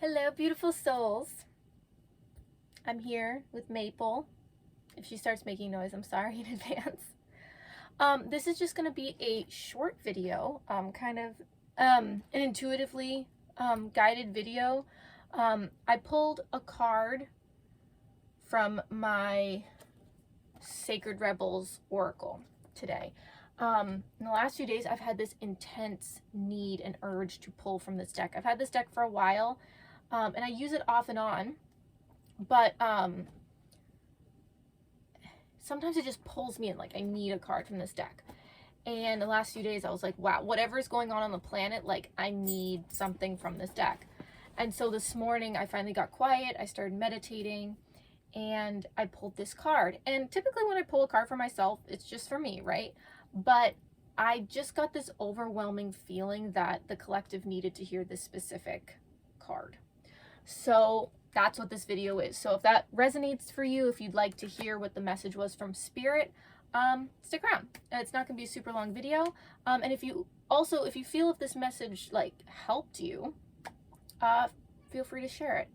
Hello, beautiful souls. I'm here with Maple. If she starts making noise, I'm sorry in advance. This is just going to be a short video, an intuitively guided video. I pulled a card from my Sacred Rebels Oracle today. In the last few days, I've had this intense need and urge to pull from this deck. I've had this deck for a while, and I use it off and on, but sometimes it just pulls me in, like I need a card from this deck. And the last few days I was like, wow, whatever is going on the planet, like I need something from this deck. And so this morning I finally got quiet, I started meditating, and I pulled this card. And typically when I pull a card for myself, it's just for me, right? But I just got this overwhelming feeling that the collective needed to hear this specific card. So that's what this video is. So if that resonates for you, if you'd like to hear what the message was from Spirit, stick around. It's not going to be a super long video. And if you feel if this message like helped you, feel free to share it.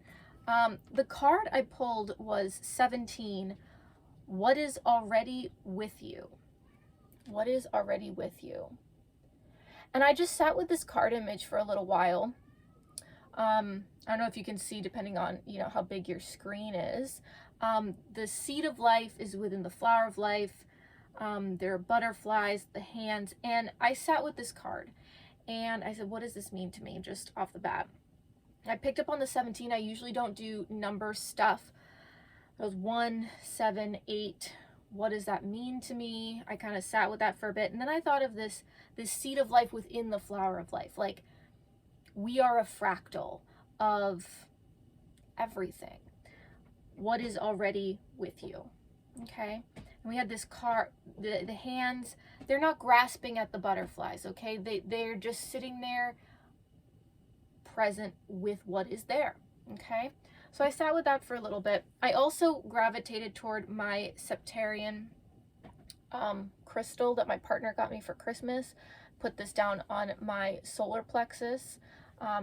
The card I pulled was 17. What is already with you? What is already with you? And I just sat with this card image for a little while. I don't know if you can see, depending on, how big your screen is. The seed of life is within the flower of life. There are butterflies, the hands, and I sat with this card and I said, what does this mean to me just off the bat? I picked up on the 17. I usually don't do number stuff. It was 1, 7, 8. What does that mean to me? I kind of sat with that for a bit. And then I thought of this seed of life within the flower of life. Like, we are a fractal of everything. What is already with you? Okay. And we had this card, the hands, they're not grasping at the butterflies. Okay. They're just sitting there present with what is there. Okay. So I sat with that for a little bit. I also gravitated toward my Septarian crystal that my partner got me for Christmas. Put this down on my solar plexus.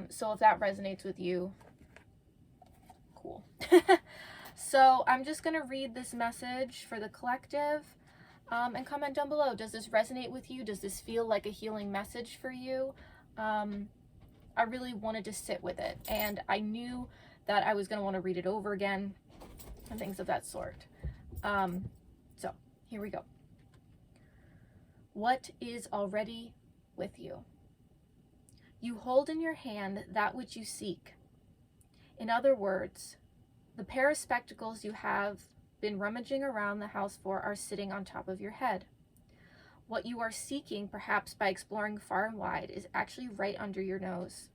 So if that resonates with you, cool. So I'm just going to read this message for the collective, and comment down below. Does this resonate with you? Does this feel like a healing message for you? I really wanted to sit with it, and I knew that I was going to want to read it over again and things of that sort. So here we go. What is already with you? You hold in your hand that which you seek. In other words, the pair of spectacles you have been rummaging around the house for are sitting on top of your head. What you are seeking, perhaps by exploring far and wide, is actually right under your nose.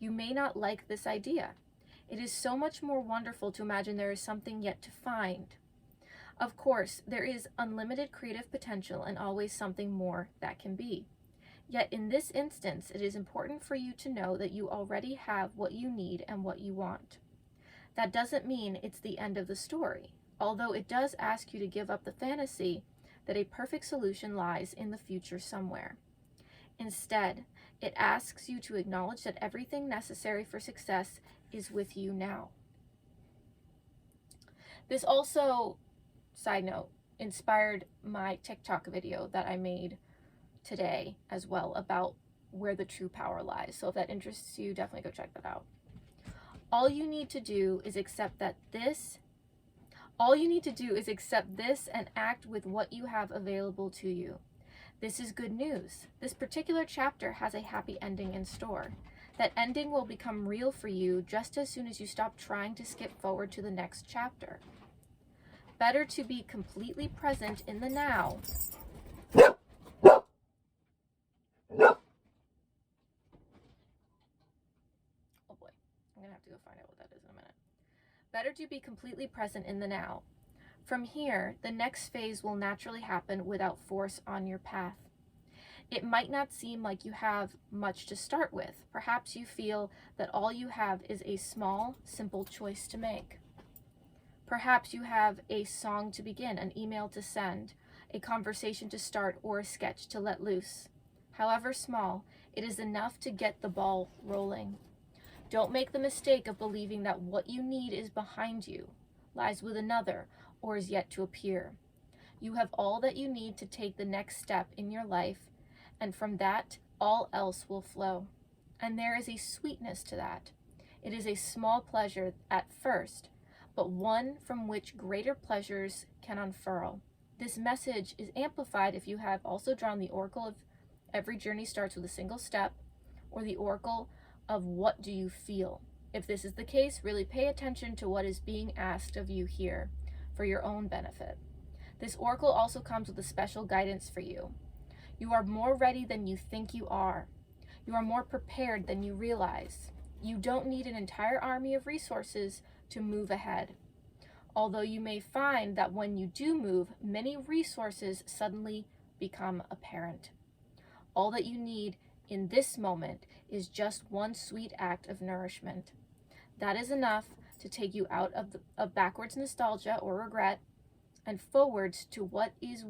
You may not like this idea. It is so much more wonderful to imagine there is something yet to find. Of course, there is unlimited creative potential and always something more that can be. Yet in this instance, it is important for you to know that you already have what you need and what you want. That doesn't mean it's the end of the story, although it does ask you to give up the fantasy that a perfect solution lies in the future somewhere. Instead, it asks you to acknowledge that everything necessary for success is with you now. This also, side note, inspired my TikTok video that I made today as well about where the true power lies. So if that interests you, definitely go check that out. All you need to do is accept this and act with what you have available to you. This is good news. This particular chapter has a happy ending in store. That ending will become real for you just as soon as you stop trying to skip forward to the next chapter. Better to be completely present in the now. Oh boy, I'm gonna have to go find out what that is in a minute. Better to be completely present in the now. From here, the next phase will naturally happen without force on your path. It might not seem like you have much to start with. Perhaps you feel that all you have is a small, simple choice to make. Perhaps you have a song to begin, an email to send, a conversation to start, or a sketch to let loose. However small, it is enough to get the ball rolling. Don't make the mistake of believing that what you need is behind you, lies with another, or is yet to appear. You have all that you need to take the next step in your life, and from that, all else will flow. And there is a sweetness to that. It is a small pleasure at first, but one from which greater pleasures can unfurl. This message is amplified if you have also drawn the oracle of every journey starts with a single step, or the oracle of what do you feel. If this is the case, really pay attention to what is being asked of you here for your own benefit. This oracle also comes with a special guidance for you. You are more ready than you think you are. You are more prepared than you realize. You don't need an entire army of resources to move ahead. Although you may find that when you do move, many resources suddenly become apparent. All that you need in this moment is just one sweet act of nourishment. That is enough to take you out of backwards nostalgia or regret and forwards to what is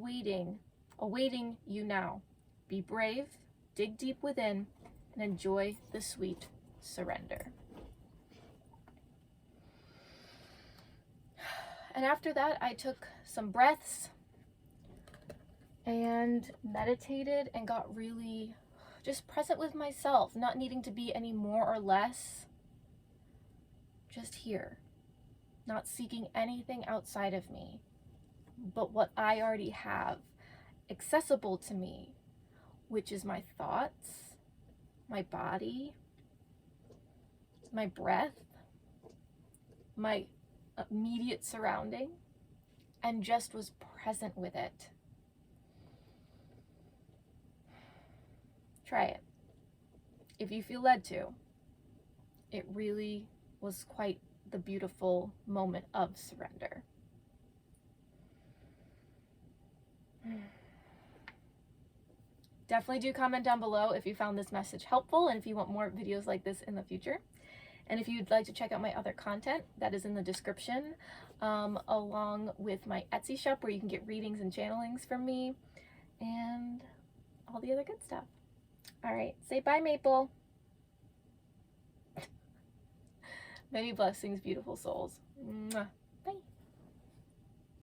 awaiting you now. Be brave, dig deep within, and enjoy the sweet surrender. And after that, I took some breaths and meditated and got really just present with myself, not needing to be any more or less, just here, not seeking anything outside of me, but what I already have accessible to me, which is my thoughts, my body, my breath, my immediate surrounding, and just was present with it. Try it if you feel led to. It really was quite the beautiful moment of surrender. Definitely do comment down below if you found this message helpful and if you want more videos like this in the future. And if you'd like to check out my other content, that is in the description, along with my Etsy shop where you can get readings and channelings from me and all the other good stuff. All right, say bye, Maple. Many blessings, beautiful souls. Mwah.